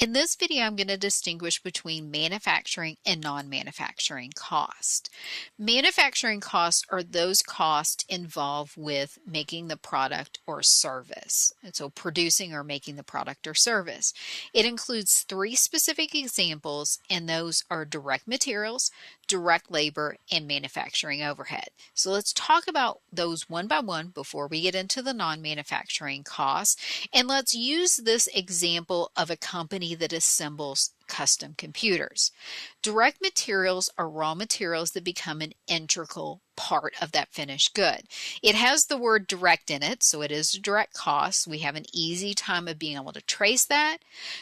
In this video, I'm going to distinguish between manufacturing and non-manufacturing cost. Manufacturing costs are those costs involved with making the product or service, and so producing or making the product or service. It includes three specific examples, and those are direct materials, direct labor, and manufacturing overhead. So let's talk about those one by one before we get into the non-manufacturing costs. And let's use this example of a company that assembles custom computers. Direct materials are raw materials that become an integral part of that finished good. It has the word direct in it, so it is a direct cost. We have an easy time of being able to trace that.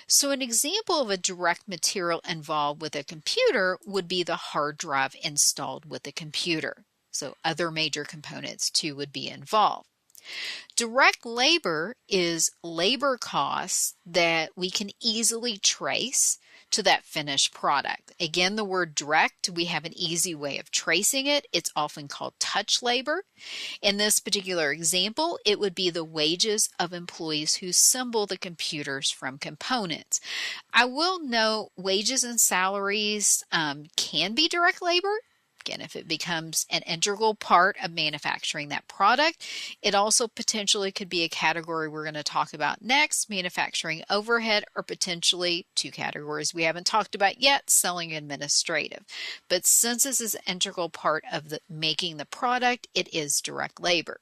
So an example of a direct material involved with a computer would be the hard drive installed with the computer. So other major components too would be involved. Direct labor is labor costs that we can easily trace to that finished product. Again, the word direct, we have an easy way of tracing it. It's often called touch labor. In this particular example, it would be the wages of employees who assemble the computers from components. I will note wages and salaries can be direct labor. Again, if it becomes an integral part of manufacturing that product. It also potentially could be a category we're going to talk about next, manufacturing overhead, or potentially two categories we haven't talked about yet, selling administrative. But since this is an integral part of making the product, it is direct labor.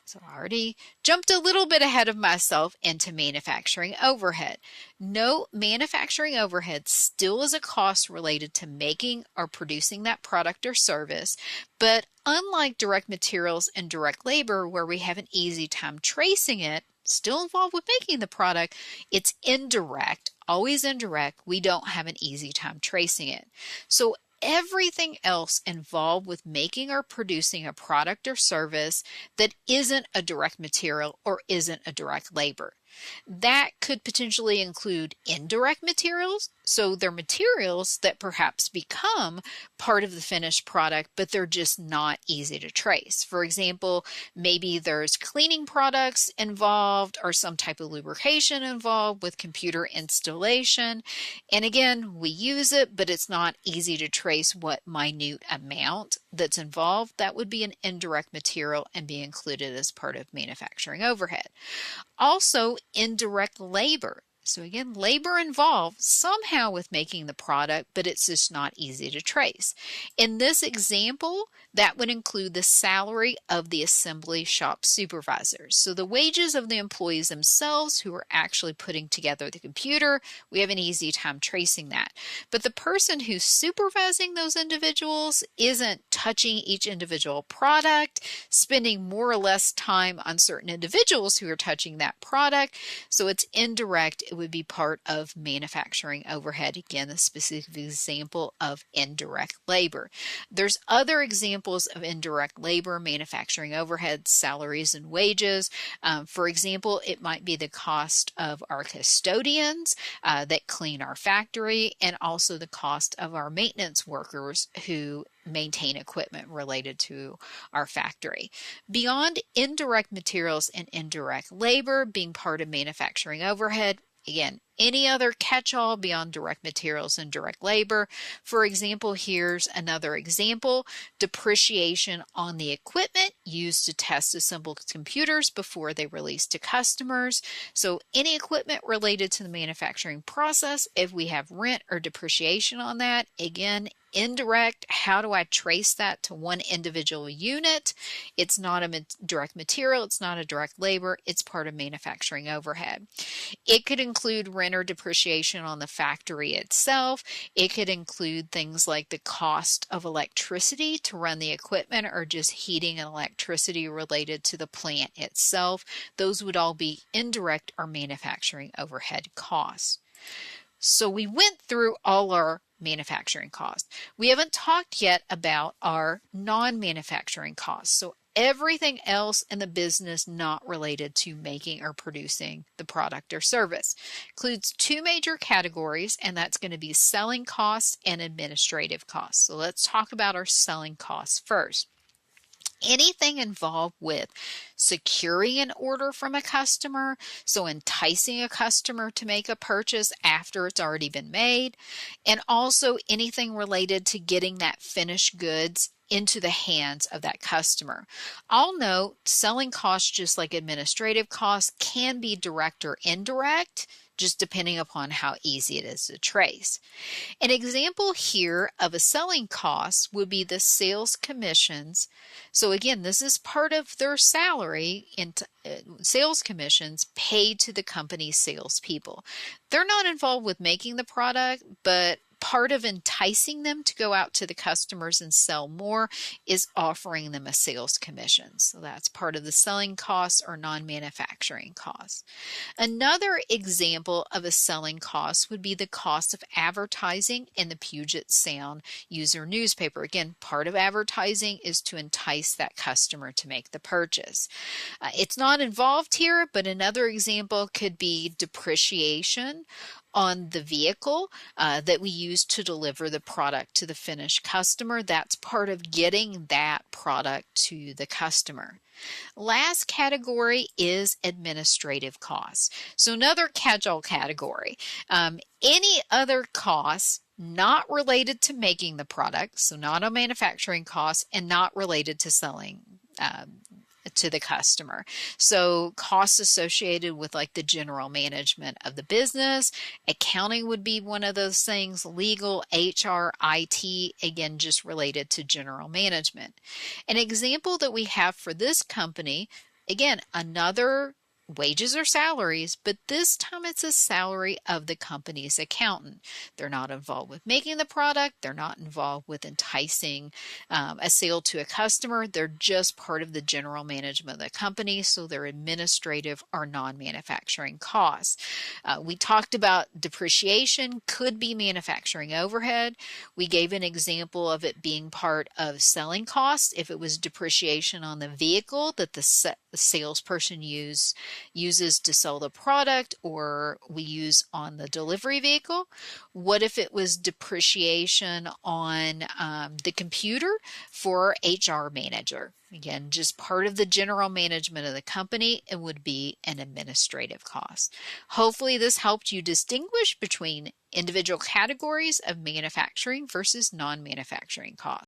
So I already jumped a little bit ahead of myself into manufacturing overhead. Note, manufacturing overhead still is a cost related to making or producing that product or service, but unlike direct materials and direct labor where we have an easy time tracing it, still involved with making the product, it's indirect, always indirect. We don't have an easy time tracing it. So everything else involved with making or producing a product or service that isn't a direct material or isn't a direct labor. That could potentially include indirect materials, so they're materials that perhaps become part of the finished product, but they're just not easy to trace. For example, maybe there's cleaning products involved or some type of lubrication involved with computer installation. And again, we use it, but it's not easy to trace what minute amount that's involved. That would be an indirect material and be included as part of manufacturing overhead. Also, indirect labor. So again, labor involved somehow with making the product, but it's just not easy to trace. In this example, that would include the salary of the assembly shop supervisors. So the wages of the employees themselves who are actually putting together the computer, we have an easy time tracing that. But the person who's supervising those individuals isn't touching each individual product, spending more or less time on certain individuals who are touching that product. So it's indirect. It would be part of manufacturing overhead. Again, a specific example of indirect labor. There's other examples of indirect labor, manufacturing overhead, salaries and wages. For example, it might be the cost of our custodians that clean our factory, and also the cost of our maintenance workers who maintain equipment related to our factory. Beyond indirect materials and indirect labor being part of manufacturing overhead, again, any other catch-all beyond direct materials and direct labor. For example, here's another example, depreciation on the equipment used to test assemble computers before they release to customers. So any equipment related to the manufacturing process, if we have rent or depreciation on that, again, indirect. How do I trace that to one individual unit? It's not a direct material, it's not a direct labor, it's part of manufacturing overhead. It could include rent or depreciation on the factory itself. It could include things like the cost of electricity to run the equipment or just heating and electricity related to the plant itself. Those would all be indirect or manufacturing overhead costs. So we went through all our manufacturing costs. We haven't talked yet about our non-manufacturing costs. So everything else in the business not related to making or producing the product or service includes two major categories, and that's going to be selling costs and administrative costs. So let's talk about our selling costs first. Anything involved with securing an order from a customer, so enticing a customer to make a purchase after it's already been made, and also anything related to getting that finished goods into the hands of that customer. I'll note selling costs, just like administrative costs, can be direct or indirect, just depending upon how easy it is to trace. An example here of a selling cost would be the sales commissions. So again, this is part of their salary in sales commissions paid to the company's salespeople. They're not involved with making the product, but part of enticing them to go out to the customers and sell more is offering them a sales commission. So that's part of the selling costs or non-manufacturing costs. Another example of a selling cost would be the cost of advertising in the Puget Sound user newspaper. Again, part of advertising is to entice that customer to make the purchase. It's not involved here, but another example could be depreciation on the vehicle that we use to deliver the product to the finished customer. That's part of getting that product to the customer. Last category is administrative costs. So another catch-all category. Any other costs not related to making the product, so not a manufacturing cost, and not related to selling to the customer. So costs associated with like the general management of the business, accounting would be one of those things, legal, HR, IT, again, just related to general management. An example that we have for this company, again, another wages or salaries, but this time it's a salary of the company's accountant. They're not involved with making the product. They're not involved with enticing a sale to a customer. They're just part of the general management of the company, so they're administrative or non-manufacturing costs. We talked about depreciation could be manufacturing overhead. We gave an example of it being part of selling costs if it was depreciation on the vehicle that the salesperson uses to sell the product, or we use on the delivery vehicle. What if it was depreciation on the computer for HR manager? Again, just part of the general management of the company, it would be an administrative cost. Hopefully this helped you distinguish between individual categories of manufacturing versus non-manufacturing costs.